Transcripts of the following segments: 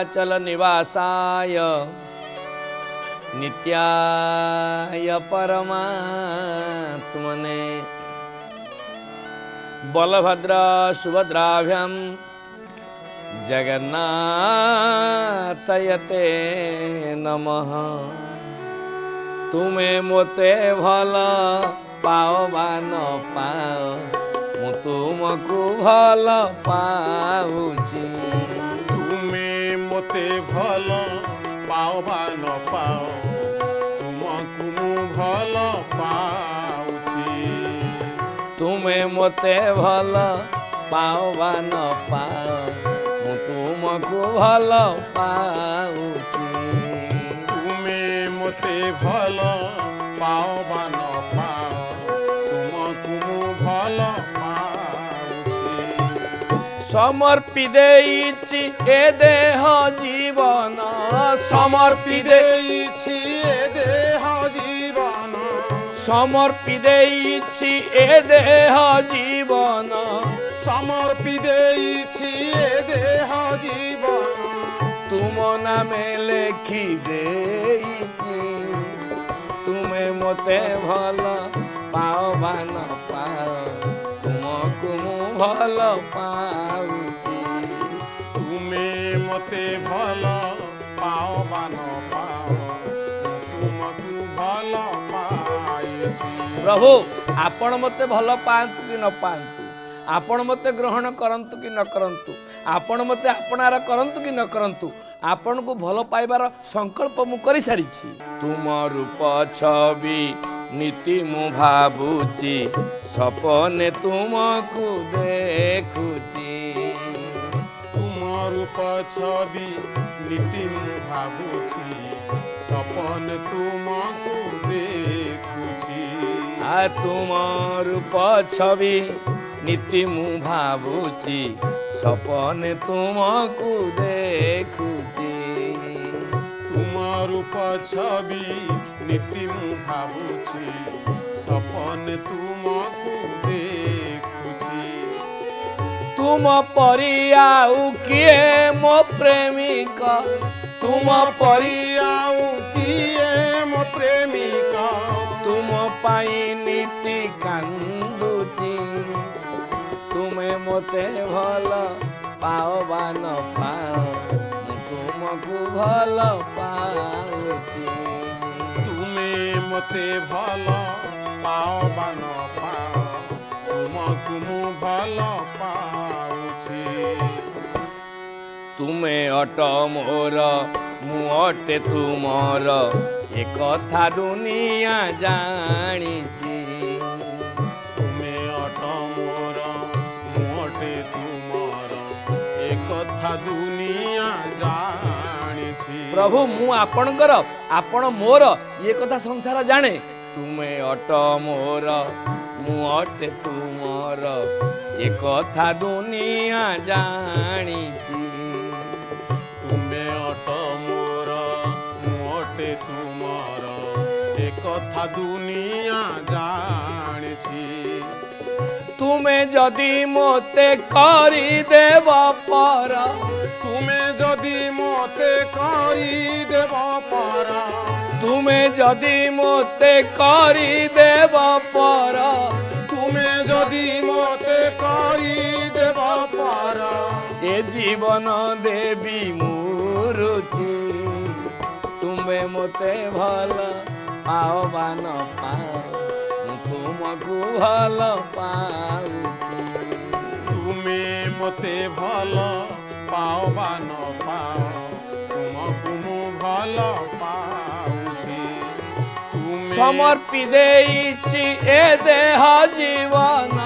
नीलाचल निवासाय नित्याय परमात्मने बलभद्र सुभद्राभ्यां जगन्नाथयते नमः। तुमे मोते भल पाओ बा न पाओ मु तुमको भल पाउची। तुमे मोते भल पाओ बा न पाओ तुमको मु भल पाउची। तुमे मोते भल पाओ बा न पाओ मु तुमको भल पाउची। तुमे मोते भल पाओ बा न पाओ तुमको मु भल पाउची। समर्पि देइछि ए देह जीवन समर्पि देइछि ए देह जीवन समर्पि देइछि ए देह जीवन समर्पि देइछि ए देह जीवन तुम नामे लेखि देइछि। तुमे मोते भल पाओ बा न पाओ तुमको मु भल पाउची। तुमे मोते भल पाओ बा न पाओ तुमको भल पाइछि। प्रभु आपण मते भल पांतु कि न पांतु आपण मते ग्रहण करंतु कि न करंतु आपण मते आपणार करंतु कि न करंतु आपण को भल पाइबार संकल्प मु करि सारिछि। तुम रूप छवि नीति मु भाबुची सपने तुमको देखुची। तुम रूप छवि नीति मु भाबुची सपने तुमको देखुची। तुम रूप छवि नीति मु भाबुची सपने तुमको देखुची। तुम रूप छवि नीति मु भाबुची सपने तुमको देखुची। तुम परि आउ किए मो प्रेमिका तुम परि आउ किए मो प्रेमिका तुम पाई नीति कांदुची। तुमे मोते भल पाओ बा न पाओ मु तुमको भल पाउची। तुमे मोते भल पाओ बा न पाओ तुमको मु भल पाउची। तुमे अट मोर मु अटे तुमर ए कथा दुनिया जानिची। तुमे अट मोर मु अटे तुमर ए कथा दुनिया जानिछि। प्रभु मु आपणकर आपण मोर ये कथा संसार जाने। तुमे अट मोर मु अटे तुमर ए कथा दुनिया जानिची। तुमे अट मोर मु अटे तुमर ए कथा दुनिया जानिछि। तुमे जदि मोते करी देव पर तुमे जदि मोते करी देव पर तुमे जदि मोते करी देव पर तुमे जदि मोते करी देव पर ए जीवन देवी मुरुची। तुमे मोते भल पाओ बा न पाओ मु तुमको भल पाउची। तुमे मोते भल पाओ बा न पाओ तुमको मु भल पाउची। समर्पि देइछि ए देह जीवन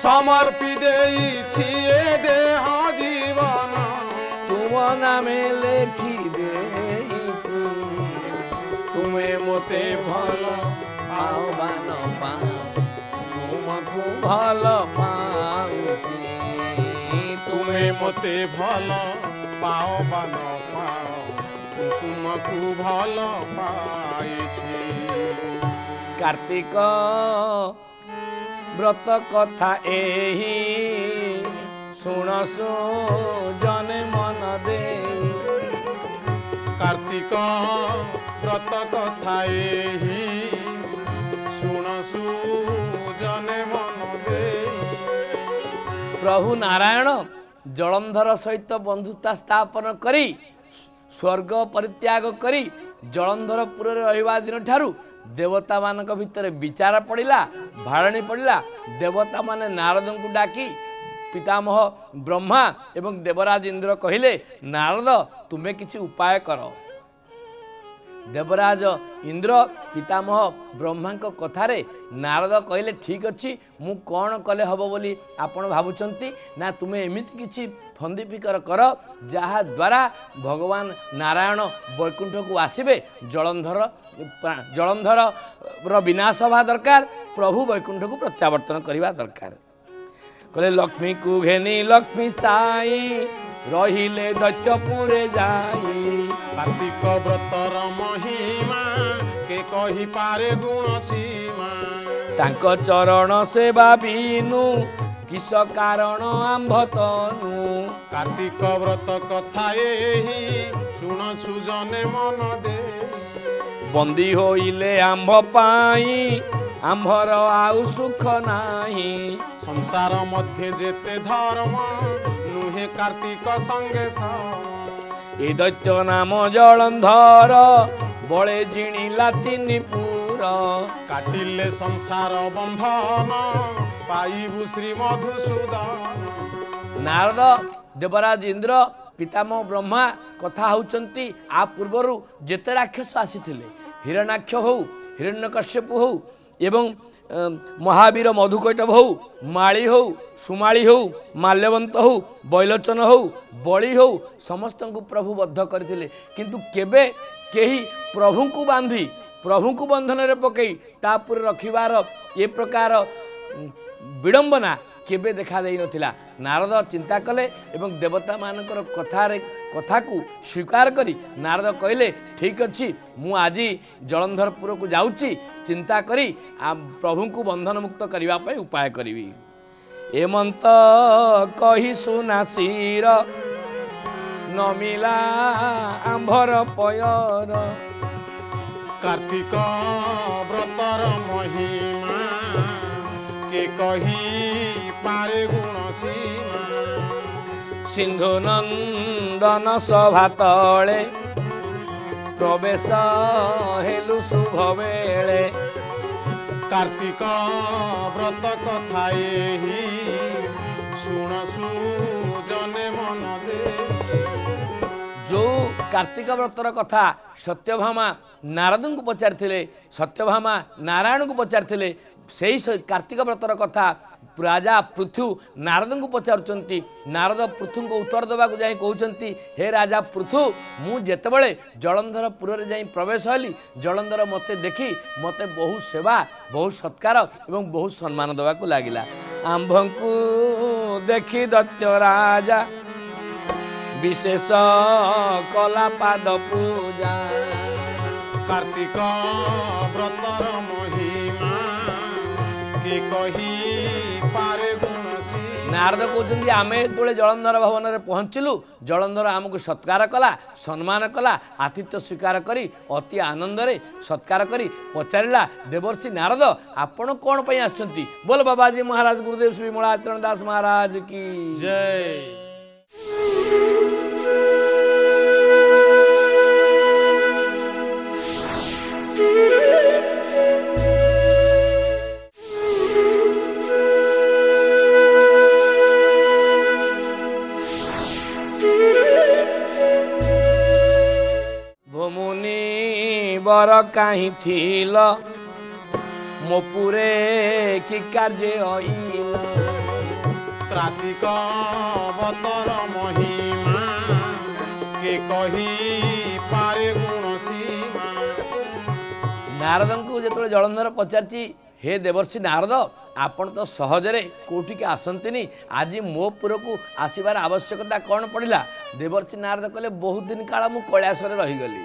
समर्पि देइछि ए देह जीवन तुम नामे लेखि देइछि। तुमे मोते भल पाओ बा न पाओ तुमको भल पाउची। तुमे मोते भल पाओ बा न पाओ तुमको भल पाइछि। कार्तिक व्रत कथा एही सुनसु जने मन दे कार्तिक व्रत कथा एही शुण सुजने मन दे। प्रभु नारायण जलंधर सहित बंधुता स्थापन करी स्वर्ग परित्याग करी जलंधरपुर रहिबा दिन ठारू देवता मानक भितर विचार पड़िला भाड़नी पड़िला। देवता माने नारद को डाकी पितामह ब्रह्मा एवं देवराज इंद्र कहिले नारद तुम्हें किसी उपाय कर। देवराज इंद्र पितामह ब्रह्मा कथारे नारद कहले ठीक अच्छी मु कौन कले हब बोली आपण भावुंती ना तुम्हें एमती किसी फंदी फिकर कर जहा द्वारा भगवान नारायण वैकुंठ को आसबे जलंधर विनाश हवा दरकार प्रभु वैकुंठ को प्रत्यावर्तन करने दरकार। कहले लक्ष्मी को घेनी लक्ष्मी साई रहिले दैत्यपुरे जाई। कार्तिक व्रतर महिमा के कही पारे गुण सीमा। तांको चरण सेवा बिनु किस कारण आंभ तनु। कार्तिक व्रत कथा एही शुण सुजने मन दे। बंदी होइले आंभ पाई आंभर आउ सुख नाही। संसार मध्य जेते धर्म नुहे कार्तिक संगे ए दैत्य नाम जलंधर बळे जिणिला तिनि पुर। काटिले संसार बंधन पाइबु श्री मधुसूदन। नारद देवराज इंद्र पितामह ब्रह्मा कथा होचंती आ पूर्वरु जेते राक्षस आसीथिले हिरण्याक्ष हो हिरण्यकश्यप हो एवं महावीर मधुकैटभ हो माली हो सुमाली हो माल्यवंत हो बैलोचन हो बली हो समस्त को प्रभु बद्ध करथिले किंतु केबे केही प्रभु को बांधी प्रभु को बंधन रे पकई तापुर रखिबार ए प्रकार विडंबना केबे देखा देई नथिला। नारद चिंता कले एवं देवता मानकर कथा को स्वीकार करी नारद कहले ठीक अच्छी मु आज जलंधरपुर को जाऊँगी चिंता करी प्रभु को बंधन मुक्त करने उपाय करी। एमंत कही सुनासीर नमिला आंभर पयर। कार्तिक व्रतर महिमा के कही पारे गुण सीमा। सिंधु नंदन सभा तले प्रवेश हेलु शुभ बेले। कार्तिक व्रत कथा एही शुण सुजने मन दे। जो कार्तिक व्रतर कथा सत्यभामा नारद को पचारि सत्यभामा नारायण को पचारि से कार्तिक व्रतर कथा राजा पृथु नारद को पचारुचंती। नारद पृथु को उत्तर देवाक जाई कहउचंती हे राजा पृथु मु जेतेबेले जलंधरपुर रे जाई प्रवेश हली जलंधर मते देखी मते बहुत सेवा बहुत सत्कार एवं बहुत सम्मान देवाक लागिला। आंभंकु देखी दैत्य राजा विशेष कला पाद पूजा। कार्तिक व्रतर महिमा के कही पारे गुण सीमा। नारद कहते आम जो जलंधर भवन में पहुँचलु जलंधर आमको सत्कार कला सम्मान कला आतिथ्य स्वीकार करी अति आनंद रे सत्कार करी पचारा देवर्षि नारद आपण कौन पर आसछंती। बोल बाबाजी महाराज गुरुदेव श्री मूलाचरण दास महाराज की जय। बर कहीं थिल मोपुरे कि कार्य आइल। कार्तिक व्रतर महिमा के कही पारे गुण सीमा। नारद को जो जलंधर पचारची हे देवर्षि नारद आपण तो सहजरे कोठिके आसंतिनी आज मो पुर को आसबार आवश्यकता कौन पड़ा। देवर्षि नारद कहले बहुत दिन काल मु कैलास रहीगली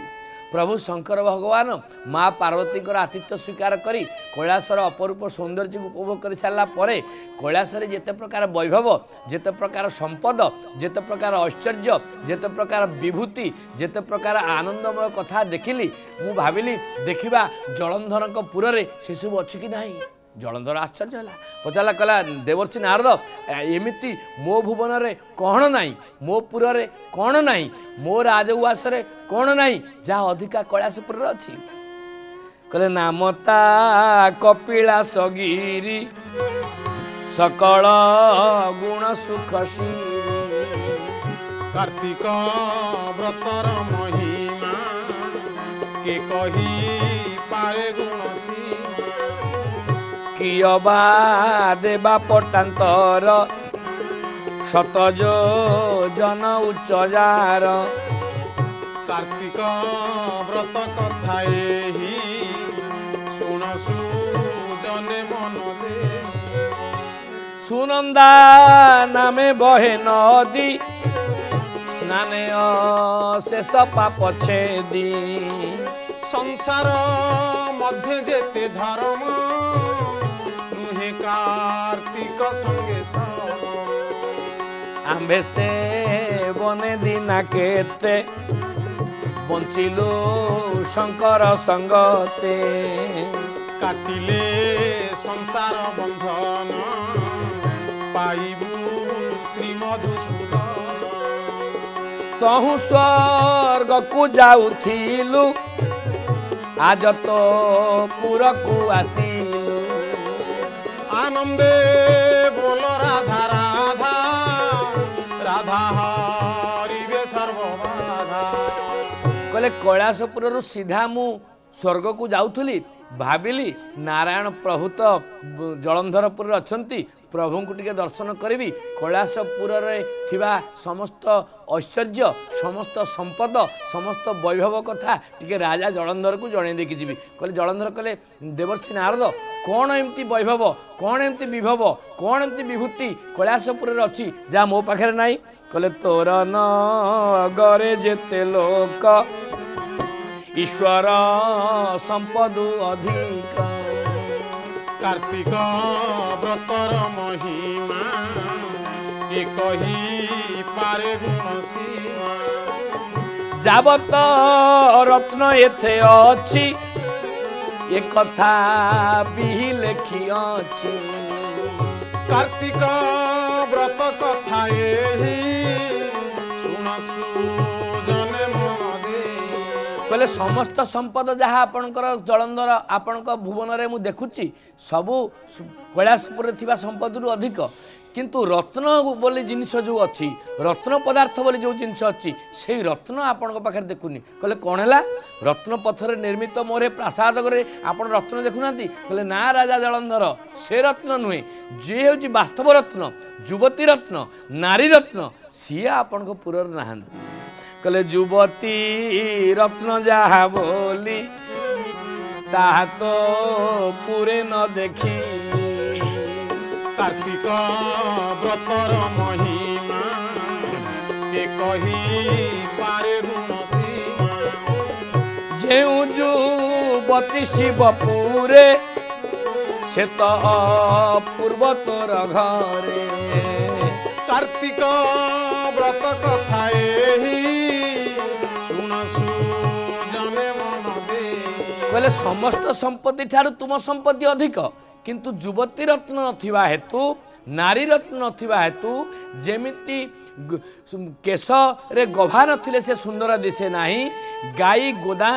प्रभु शंकर भगवान माँ पार्वती आतिथ्य स्वीकार करी कैलासर अपरूप सौंदर्य को उपभोग कर सारा कैलासरे जिते प्रकार वैभव जिते प्रकार संपद जिते प्रकार ऐश्वर्य जिते प्रकार विभूति जिते प्रकार आनंदमय कथा देखिली मु भाविली देखा जलंधर पुर में से सब अच्छी कि नहीं। जलंधर आश्चर्य है पचारा कहला देवर्षि नारद एमती मो भुवन में कौन ना मो पुर में कौन ना मो राजउवास कौन ना जहाँ अधिका कैलासपुर अच्छी कहले नामता कपिलास गिरी सकल गुण सुख कार्तिक व्रतर महिमा के कही पारे गुण कियबा देवा पटांतर शतज जन उच्चजार कार्तिक व्रत कथा एही शुणसु जने मन दे सुनंदा नामे बहे नदी स्नाने शेष पाप छेदी संसार मध्य जेते धर्म नुहे कार्तिक संगे आंबे से बने दिना केते बंचिलु शंकर संगते काटिले संसार बंधन पाइबु श्री मधुसूदन तहु स्वर्ग को जाउथिलु आज तो पुर को आसिलु आनंदे बोल राधा राधा राधा हरिवे सर्वबाधा कहले कैलासपुर सीधा मु स्वर्ग को जाऊली भाविली नारायण प्रभु तो जलंधरपुर अच्छी प्रभु को टिके दर्शन करी कैलासपुर थिबा समस्त ऐश्वर्य समस्त संपद समस्त वैभव कथा टिके राजा जलंधर को जन देखी जी कहले जलंधर कहले देवर्षि नारद कौन एमती वैभव कौन एमती विभव कौन एमती विभूति कैलासपुर अच्छी जहाँ मो पाखे नाई कहले तोर नगरे जेते लोक ईश्वर संपद अधिक कार्तिक व्रतर महिमा के कही पारे गुण सीमा जाबत रत्न एथे अछि ए कथा भी लेखी अछि कार्तिक व्रत कथा एही शुणसु जने मन दे कहले समस्त संपद जहाँ आपणकर जलंधर आपण भुवन में मुझे देखुची सबू कैलासपुर थिबा संपद रु अधिक किंतु रत्न बोली जिनिस जो अच्छी रत्न पदार्थ बोली जो जिनिस अच्छी से रत्न आपण पाखे देखुनी कहले कौन है रत्न पथर निर्मित मोरे प्रासाद घरे आपण रत्न देखुना कहले ना राजा जलंधर से रत्न नुहे जी हूँ वास्तव रत्न युवती रत्न नारी रत्न सी आपण पुर ना कहले युवती रत्न जहा बोली ताहा तो पुरे न देखी कार्तिक व्रतर महिमा के कही पारे गुण सीमा जेउ युवती शिवपुरे से तो पूर्वतर घरे कार्तिक व्रत कथा एही शुणसु जने मन दे कहले समस्त संपत्ति ठारू तुम संपत्ति अधिक किंतु युवती रत्न नथिबा हेतु नारी रत्न नथिबा हेतु जेमिति केश रे गभा नथिले से सुंदर दिसे नाही गाई गोदा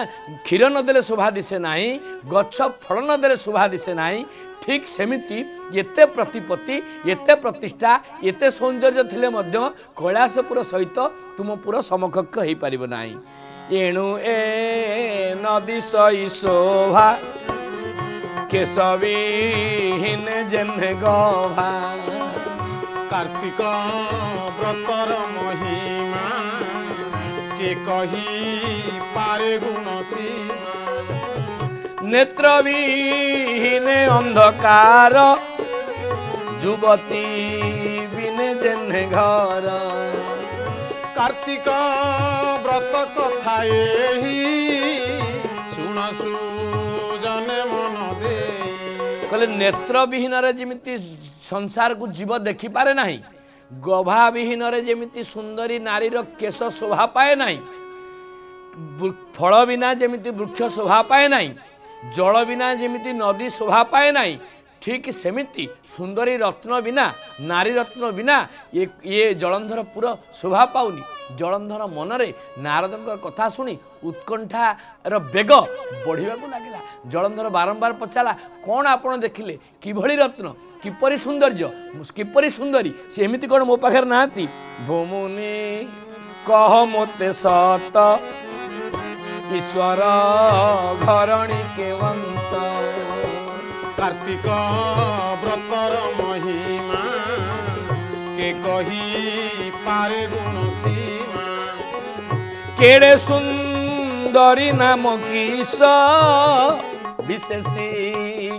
क्षीर नदेले शोभा दिसे नाही गछ फल नदेले शोभा दिसे नाही ठीक सेमिति एते प्रतिपत्ति एते प्रतिष्ठा एते सौंदर्य थिले मध्य कैलासपुर सहित तुम पुर समकक्ष हो पारिब नाही एणु ए नदी सई शोभा केशविहीन जेन्हे गभा कार्तिक व्रतर महिमा के कही पारे गुण सीमा नेत्रविहीन अंधकार युवती बिने जेन्हे घर कार्तिक व्रत कथा एही शुण सुजने मन दे कहले नेत्र विहीन जमिति संसार को जीव देखि पारे नाही, गभा विहीन जमिति सुंदरी नारीर केश शोभा पाए नाही, फल बिना जमिति वृक्ष शोभा पाए नाही, जल बिना जमिति नदी शोभा पाए नाही, ठीक सेमिति सुंदरी रत्न बिना नारी रत्न बिना ये जलंधर पूरा शोभा पाउनी। जलंधर मनरे नारदंकर कथा शुणी उत्कंठार बेग बढ़िया लगिला। जलंधर बारंबार पचारा कौन आपण देखिले किभली रत्न किपरि सौंदर्य किपरि सुंदरी से एमिति कौन मो पाखर नाती भूमुनि कह मोते सत ईश्वर घरणी केवंत कार्तिक व्रतर महिमा के कही पारे गुण सीमा केड़े सुंदरी नाम किस विशेषी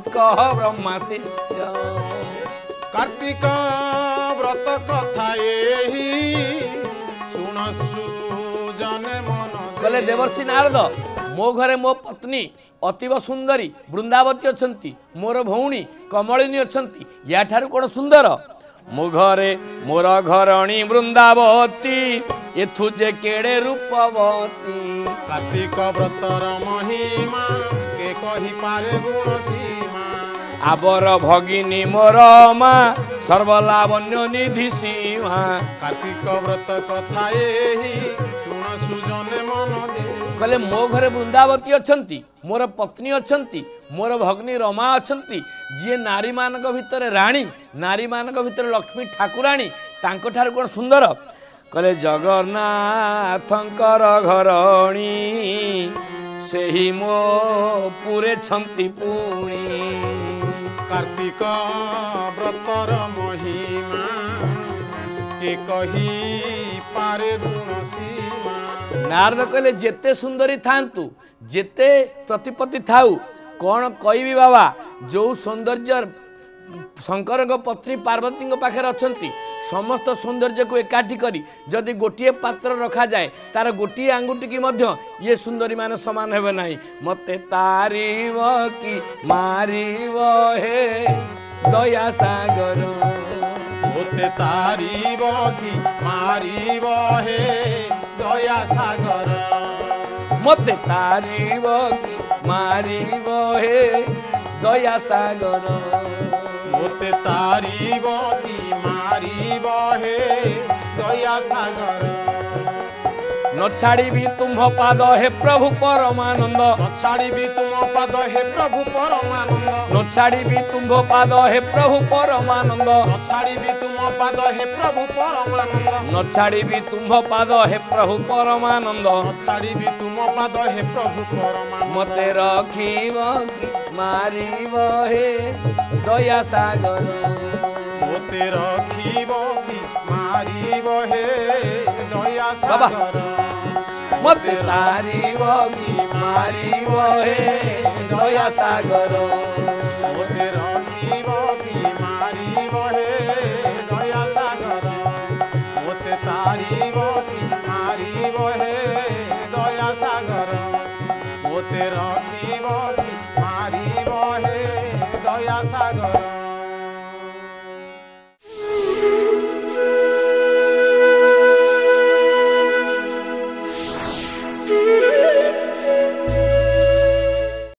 कह ब्रह्मा शिष्य कार्तिक व्रत कथा एही शुण सुजने मन कहले देवर्षि नारद मो घरे मो पत्नी अतीव सुंदरी वृंदावती अछंती, मोर भौणी कमलिनी अछंती, या ठारू कोन सुंदर मो घरे मोर घरणी वृंदावती एथु जे केड़े रूपवती कार्तिक व्रतर महिमा के कही पारे गुण सीमा आबर भगिनी मोर मा सर्वलावण्य निधि सीमा कार्तिक व्रत कथा एही शुण सुजने मन दे कहले मो घरे वृंदावती अछंती, मोर पत्नी अछंती, मोर भगिनी रमा अछंती, जी नारी मानक भितर राणी नारी मानक भितर लक्ष्मी ठाकुराणी तांको ठार कोन सुंदर कहले जगन्नाथंकर घरणी सेही मो पुरे छंती पुणी कार्तिक व्रतर महिमा के कही पारे गुण सीमा नारद कहले जेते सुंदरी थांतु जेते प्रतिपत्ति थाउ कौन कहबी बाबा जो सौंदर्य शंकर पत्नी पार्वती पाखे अच्छी समस्त सौंदर्य को एकाठी करी जदि गोटे पात्र रखा जाए तार गोटे आंगुठी की मध्य ये सुंदरी मान समान हेबे नाही मते तारीव की मारीव हे दया सागर मते तारीव की मारीव हे दया सागर मते तारीव की मारीव हे दया सागर मते तारीव की मारीव हे दया सागर न छाड़ी तुम्ह पाद हे प्रभु परमानंद न छाड़ी तुम पद हे प्रभु परमानंद न छाड़ी तुम्ह पाद हे प्रभु परमानंद न छाड़ी तुम पद हे प्रभु परमानंद न छाड़ी तुम्ह पाद हे प्रभु परमानंद न छाड़ी तुम पद हे प्रभु परमानंद मते रखीब मारीब हे दया सागर मते रखीब मारीब हे दया सागर मते तारीब मारीब हे दया सागर मते रखीब मारीब हे दया सागर मते तारीब मारीब हे दया सागर मते रखीब मारीब हे दया सागर।